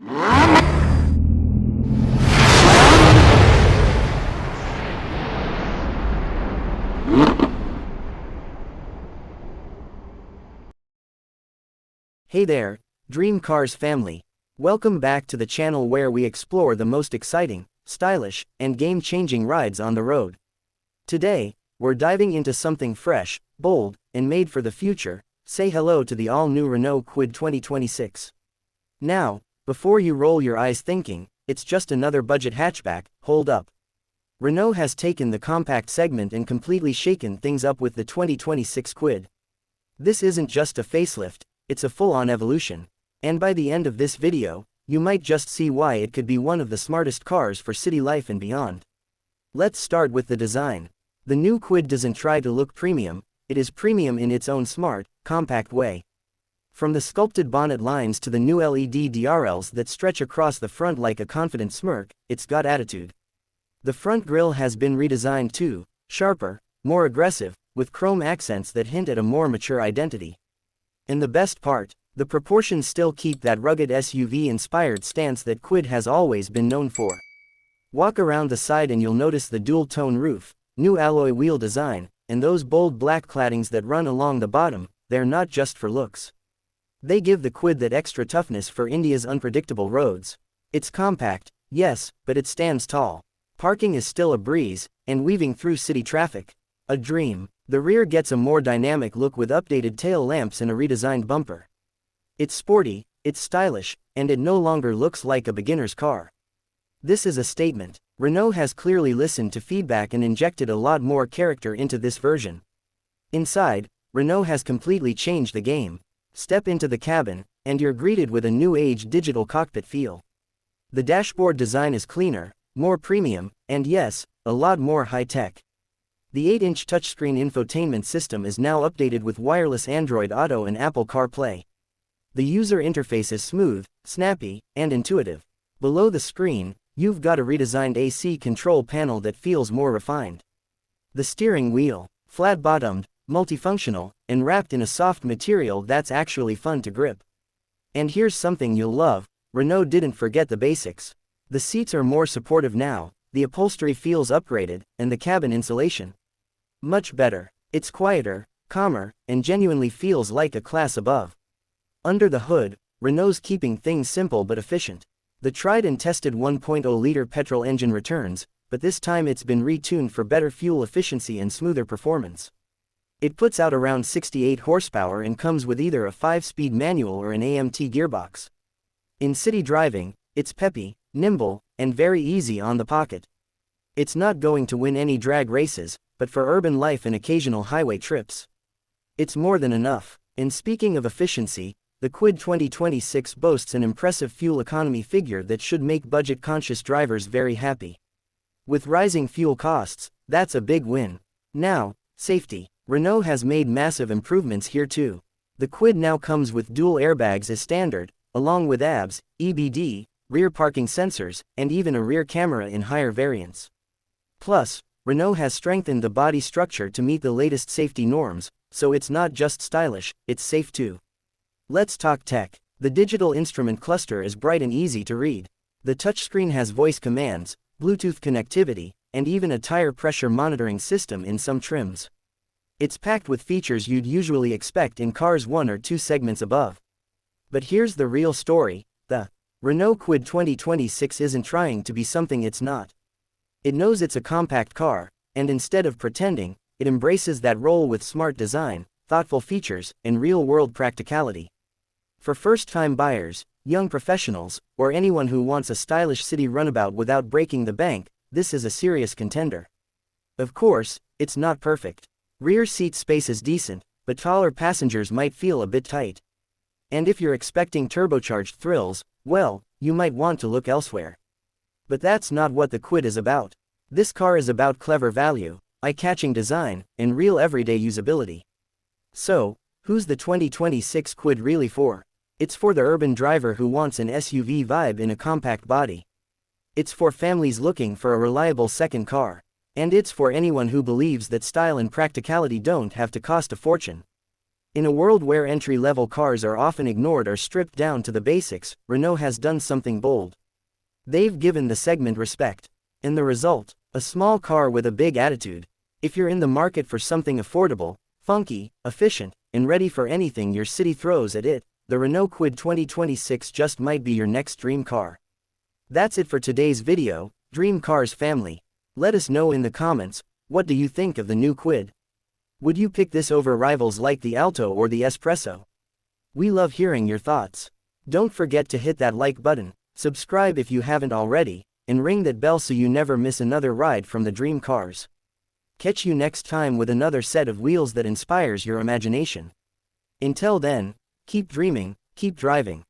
Hey there, Dream Cars family. Welcome back to the channel where we explore the most exciting, stylish, and game-changing rides on the road. Today, we're diving into something fresh, bold, and made for the future. Say hello to the all-new Renault Kwid 2026. Now, before you roll your eyes thinking, it's just another budget hatchback, hold up. Renault has taken the compact segment and completely shaken things up with the 2026 Kwid. This isn't just a facelift, it's a full-on evolution. And by the end of this video, you might just see why it could be one of the smartest cars for city life and beyond. Let's start with the design. The new Kwid doesn't try to look premium, it is premium in its own smart, compact way. From the sculpted bonnet lines to the new LED DRLs that stretch across the front like a confident smirk, it's got attitude. The front grille has been redesigned too, sharper, more aggressive, with chrome accents that hint at a more mature identity. And the best part, the proportions still keep that rugged SUV-inspired stance that Kwid has always been known for. Walk around the side and you'll notice the dual-tone roof, new alloy wheel design, and those bold black claddings that run along the bottom. They're not just for looks. They give the Kwid that extra toughness for India's unpredictable roads. It's compact, yes, but it stands tall. Parking is still a breeze, and weaving through city traffic, a dream. The rear gets a more dynamic look with updated tail lamps and a redesigned bumper. It's sporty, it's stylish, and it no longer looks like a beginner's car. This is a statement. Renault has clearly listened to feedback and injected a lot more character into this version. Inside, Renault has completely changed the game. Step into the cabin, and you're greeted with a new-age digital cockpit feel. The dashboard design is cleaner, more premium, and yes, a lot more high-tech. The 8-inch touchscreen infotainment system is now updated with wireless Android Auto and Apple CarPlay. The user interface is smooth, snappy, and intuitive. Below the screen, you've got a redesigned AC control panel that feels more refined. The steering wheel, flat-bottomed, multifunctional, and wrapped in a soft material that's actually fun to grip. And here's something you'll love, Renault didn't forget the basics. The seats are more supportive now, the upholstery feels upgraded, and the cabin insulation much better. It's quieter, calmer, and genuinely feels like a class above. Under the hood, Renault's keeping things simple but efficient. The tried and tested 1.0-liter petrol engine returns, but this time it's been retuned for better fuel efficiency and smoother performance. It puts out around 68 horsepower and comes with either a 5-speed manual or an AMT gearbox. In city driving, it's peppy, nimble, and very easy on the pocket. It's not going to win any drag races, but for urban life and occasional highway trips, it's more than enough. And speaking of efficiency, the Kwid 2026 boasts an impressive fuel economy figure that should make budget-conscious drivers very happy. With rising fuel costs, that's a big win. Now, safety. Renault has made massive improvements here too. The Kwid now comes with dual airbags as standard, along with ABS, EBD, rear parking sensors, and even a rear camera in higher variants. Plus, Renault has strengthened the body structure to meet the latest safety norms, so it's not just stylish, it's safe too. Let's talk tech. The digital instrument cluster is bright and easy to read. The touchscreen has voice commands, Bluetooth connectivity, and even a tire pressure monitoring system in some trims. It's packed with features you'd usually expect in cars 1 or 2 segments above. But here's the real story, the Renault Kwid 2026 isn't trying to be something it's not. It knows it's a compact car, and instead of pretending, it embraces that role with smart design, thoughtful features, and real-world practicality. For first-time buyers, young professionals, or anyone who wants a stylish city runabout without breaking the bank, this is a serious contender. Of course, it's not perfect. Rear seat space is decent, but taller passengers might feel a bit tight. And if you're expecting turbocharged thrills, well, you might want to look elsewhere. But that's not what the Kwid is about. This car is about clever value, eye-catching design, and real everyday usability. So, who's the 2026 Kwid really for? It's for the urban driver who wants an SUV vibe in a compact body. It's for families looking for a reliable second car. And it's for anyone who believes that style and practicality don't have to cost a fortune. In a world where entry-level cars are often ignored or stripped down to the basics, Renault has done something bold. They've given the segment respect. And the result? A small car with a big attitude. If you're in the market for something affordable, funky, efficient, and ready for anything your city throws at it, the Renault Kwid 2026 just might be your next dream car. That's it for today's video, Dream Cars family. Let us know in the comments, what do you think of the new Kwid? Would you pick this over rivals like the Alto or the Espresso? We love hearing your thoughts. Don't forget to hit that like button, subscribe if you haven't already, and ring that bell so you never miss another ride from the Dream Cars. Catch you next time with another set of wheels that inspires your imagination. Until then, keep dreaming, keep driving.